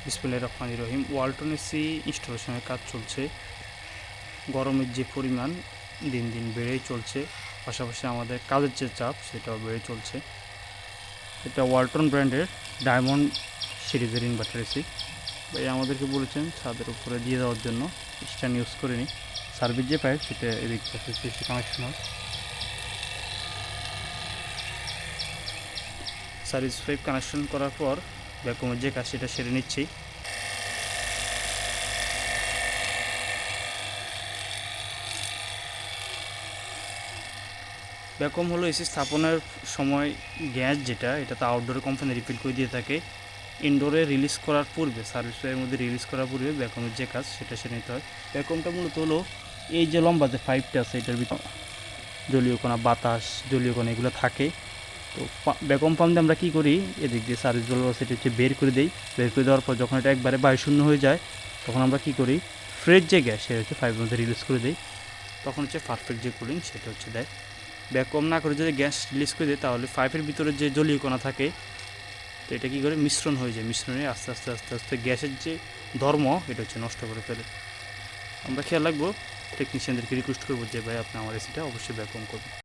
বিসমিল্লাহির রহমানির রহিম। ওয়ালটন এসি ইনস্টলেশনের কাজ চলছে। গরমের যে পরিমাণ দিন দিন বেড়েই চলছে, পাশাপাশি আমাদের কাজের যে চাপ সেটাও বেড়ে চলছে। এটা ওয়ালটন ব্র্যান্ডের ডায়মন্ড সিরিজের ইনভার্টার এসি। ভাই আমাদেরকে বলেছেন ছাদের উপরে দিয়ে দেওয়ার জন্য, স্ট্যান্ড ইউজ করিনি। সার্ভিস যে পাইপ সেটা এদিক থেকে কানেকশন হয়। সার্ভিস পাইপ কানেকশন করার পর ভ্যাকুমের যে কাজ সেটা সেরে নিচ্ছি। ভ্যাকুম হলো এসি স্থাপনের সময় গ্যাস যেটা, এটা তো আউটডোরে কোম্পানি রিফিল করে দিয়ে থাকে। ইনডোরে রিলিজ করার পূর্বে, সার্ভিস পাইপের মধ্যে রিলিজ করার পূর্বে ভ্যাকুমের যে কাজ সেটা সেরে নিতে হয়। ভ্যাকুমটা মূলত হলো এই যে লম্বা যে পাইপটা আছে এটার ভিতর জলীয় কণা, বাতাস, জলীয় কণা এগুলো থাকে। তো ভ্যাকুম পাম্প দিয়ে আমরা কী করি, এদিক দিয়ে সার্ভিস বল সেটা হচ্ছে বের করে দিই। বের করে দেওয়ার পর যখন এটা একবারে বায়ুশূন্য হয়ে যায়, তখন আমরা কী করি, ফ্রেশ যে গ্যাস সেটা হচ্ছে পাইপের মধ্যে রিলিজ করে দিই। তখন হচ্ছে পারফেক্ট যে কুলিং সেটা হচ্ছে দেয়। ভ্যাকুয়াম না করে যদি গ্যাস রিলিজ করে দেয়, তাহলে পাইপের ভিতরে যে জলীয় কণা থাকে, তো এটা কী করে মিশ্রণ হয়ে যায়। মিশ্রণে আস্তে আস্তে আস্তে আস্তে গ্যাসের যে ধর্ম এটা হচ্ছে নষ্ট করে ফেলে। আমরা খেয়াল রাখবো, টেকনিশিয়ানদেরকে রিকোয়েস্ট করবো যে ভাই আপনি আমার এসিটা অবশ্যই ভ্যাকুয়াম করবেন।